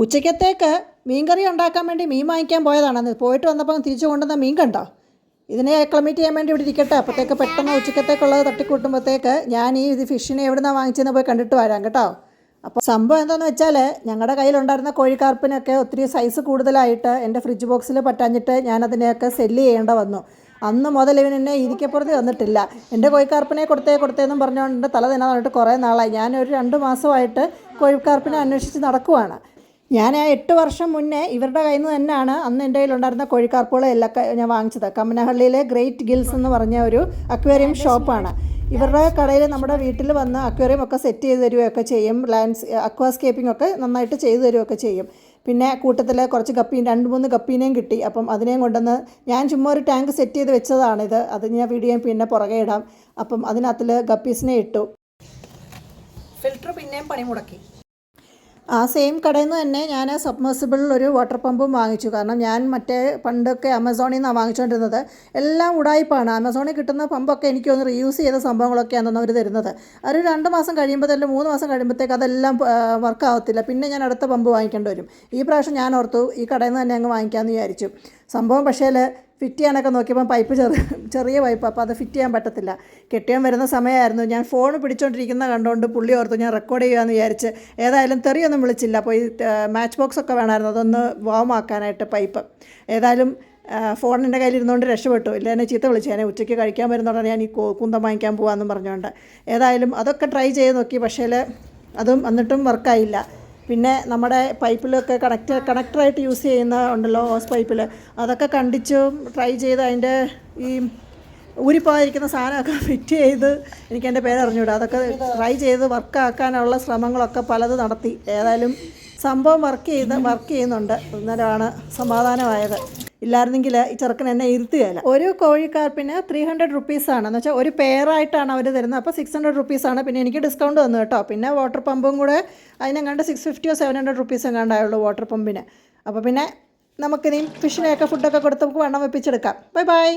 ഉച്ചക്കത്തേക്ക് മീൻകറി ഉണ്ടാക്കാൻ വേണ്ടി മീൻ വാങ്ങിക്കാൻ പോയതാണ്. പോയിട്ട് വന്നപ്പോൾ തിരിച്ചു കൊണ്ടുവന്ന മീൻ കണ്ടോ? ഇതിനെ അക്ലമേറ്റ് ചെയ്യാൻ വേണ്ടി ഇവിടെ ഇരിക്കട്ടെ. അപ്പോഴത്തേക്ക് പെട്ടെന്ന് ഉച്ചക്കത്തേക്കുള്ളത് തട്ടിക്കൂട്ടുമ്പോഴത്തേക്ക് ഞാൻ ഇത് ഫിഷിനെ എവിടെ നിന്നാണ് വാങ്ങിച്ചെന്ന് പോയി കണ്ടിട്ട് വരാം കേട്ടോ. അപ്പോൾ സംഭവം എന്താണെന്ന് വെച്ചാൽ ഞങ്ങളുടെ കയ്യിലുണ്ടായിരുന്ന കോഴിക്കാർപ്പിനൊക്കെ ഒത്തിരി സൈസ് കൂടുതലായിട്ട് എൻ്റെ ഫ്രിഡ്ജ് ബോക്സിൽ പറ്റാഞ്ഞിട്ട് ഞാനതിനെയൊക്കെ സെല്ല് ചെയ്യേണ്ട വന്നു. അന്ന് മുതൽ ഇവനെന്നെ ഇരിക്കപ്പുറത്ത് വന്നിട്ടില്ല. എൻ്റെ കോഴിക്കാർപ്പിനെ കൊടുത്തേന്നും പറഞ്ഞുകൊണ്ട് തല തന്നെ പറഞ്ഞിട്ട് കുറേ നാളായി. ഞാനൊരു 2 മാസമായിട്ട് കോഴിക്കാർപ്പിനെ അന്വേഷിച്ച് നടക്കുവാണ്. ഞാൻ 8 വർഷം മുന്നേ ഇവരുടെ കയ്യിൽ നിന്ന് തന്നെയാണ് അന്ന് എൻ്റെ കയ്യിലുണ്ടായിരുന്ന കോഴിക്കാർപ്പുകളെല്ലാം ഞാൻ വാങ്ങിച്ചത്. കമ്മനഹള്ളിയിലെ ഗ്രേറ്റ് ഗിൽസ് എന്ന് പറഞ്ഞ ഒരു അക്വേറിയം ഷോപ്പാണ്. ഇവരുടെ കടയിൽ നമ്മുടെ വീട്ടിൽ വന്ന് അക്വേറിയം ഒക്കെ സെറ്റ് ചെയ്ത് തരുകയൊക്കെ ചെയ്യും. അക്വാസ്കേപ്പിംഗ് ഒക്കെ നന്നായിട്ട് ചെയ്തു തരുകയൊക്കെ ചെയ്യും. പിന്നെ കൂട്ടത്തിൽ കുറച്ച് 2-3 ഗപ്പീനെയും കിട്ടി. അപ്പം അതിനെയും കൊണ്ടുവന്ന് ഞാൻ ചുമ്മാ ഒരു ടാങ്ക് സെറ്റ് ചെയ്ത് വെച്ചതാണിത്. അത് ഞാൻ വീഡിയോയും പിന്നെ പുറകെ ഇടാം. അപ്പം അതിനകത്തിൽ ഗപ്പീസിനെ ഇട്ടു. ഫിൽറ്റർ പിന്നെയും പണി മുടക്കി. ആ സെയിം കടയിൽ നിന്ന് തന്നെ ഞാൻ സബ്മേഴ്സിബിളിൽ ഒരു വാട്ടർ പമ്പും വാങ്ങിച്ചു. കാരണം ഞാൻ പണ്ടൊക്കെ ആമസോണിൽ നിന്നാണ് വാങ്ങിച്ചുകൊണ്ടിരുന്നത്. എല്ലാം ഉടായ്പാണ്. ആമസോണിൽ കിട്ടുന്ന പമ്പൊക്കെ എനിക്കൊന്ന് റീയൂസ് ചെയ്ത സംഭവങ്ങളൊക്കെയാണെന്ന് അവർ തരുന്നത്. ഒരു 2 മാസം കഴിയുമ്പോഴത്തേക്കും 3 മാസം കഴിയുമ്പോഴത്തേക്ക് അതെല്ലാം വർക്കാവത്തില്ല. പിന്നെ ഞാൻ അടുത്ത പമ്പ് വാങ്ങിക്കേണ്ടി വരും. ഈ പ്രാവശ്യം ഞാൻ ഓർത്തു ഈ കടയിൽ നിന്ന് തന്നെ അങ്ങ് വാങ്ങിക്കാമെന്ന് വിചാരിച്ചു. സംഭവം പക്ഷേ ഫിറ്റ് ചെയ്യാനൊക്കെ നോക്കിയപ്പോൾ പൈപ്പ് ചെറിയ പൈപ്പ്. അപ്പോൾ അത് ഫിറ്റ് ചെയ്യാൻ പറ്റത്തില്ല. കെട്ടിയാൻ വരുന്ന സമയമായിരുന്നു. ഞാൻ ഫോൺ പിടിച്ചുകൊണ്ടിരിക്കുന്ന കണ്ടുകൊണ്ട് പുള്ളി ഓർത്തു ഞാൻ റെക്കോർഡ് ചെയ്യുകയെന്ന് വിചാരിച്ച്. ഏതായാലും തെറിയൊന്നും വിളിച്ചില്ല. അപ്പോൾ ഈ മാച്ച് ബോക്സ് ഒക്കെ വേണമായിരുന്നു, അതൊന്ന് വാമാക്കാനായിട്ട് പൈപ്പ്. ഏതായാലും ഫോണിൻ്റെ കയ്യിലിരുന്നുകൊണ്ട് രക്ഷപ്പെട്ടു. ഇല്ല എന്നെ ചീത്ത വിളിച്ചു. ഞാൻ ഉച്ചയ്ക്ക് കഴിക്കാൻ വരുന്നതുകൊണ്ടാണ് ഞാൻ ഈ കുന്തം വാങ്ങിക്കാൻ പോകാമെന്നും പറഞ്ഞുകൊണ്ട്. ഏതായാലും അതൊക്കെ ട്രൈ ചെയ്ത് നോക്കി. പക്ഷേ അതും എന്നിട്ടും വർക്കായില്ല. പിന്നെ നമ്മുടെ പൈപ്പിലൊക്കെ കണക്ടറായിട്ട് യൂസ് ചെയ്യുന്ന ഉണ്ടല്ലോ, ഹോസ് പൈപ്പിൽ, അതൊക്കെ ട്രൈ ചെയ്ത് അതിൻ്റെ ഈ ഊരിപ്പോയിരിക്കുന്ന സാധനമൊക്കെ ഫിറ്റ് ചെയ്ത്, എനിക്ക് എൻ്റെ പേര് അറിഞ്ഞൂടാ, അതൊക്കെ ട്രൈ ചെയ്ത് വർക്കാക്കാനുള്ള ശ്രമങ്ങളൊക്കെ പലത് നടത്തി. ഏതായാലും സംഭവം വർക്ക് ചെയ്യുന്നുണ്ട്. അന്നേരമാണ് സമാധാനമായത്. ഇല്ലായിരുന്നെങ്കിൽ ഈ ചെറുക്കൻ എന്നെ ഇരുത്തുകയില്ല. ഒരു കോഴിക്കാർപ്പിന് 300 റുപ്പീസാണ്. എന്ന് വെച്ചാൽ ഒരു പെയറായിട്ടാണ് അവർ തരുന്നത്. അപ്പോൾ 600 റുപ്പീസാണ്. പിന്നെ എനിക്ക് ഡിസ്കൗണ്ട് വന്നു കേട്ടോ. പിന്നെ വാട്ടർ പമ്പും കൂടെ അതിനെങ്ങാണ്ട് 650 700 റുപ്പീസ് എങ്ങാണ്ടായുള്ളൂ വാട്ടർ പമ്പിന്. അപ്പോൾ പിന്നെ നമുക്കിനി ഫിഷിനെയൊക്കെ ഫുഡൊക്കെ കൊടുത്ത് നമുക്ക് വെള്ളം വെപ്പിച്ചെടുക്കാം. ബൈ.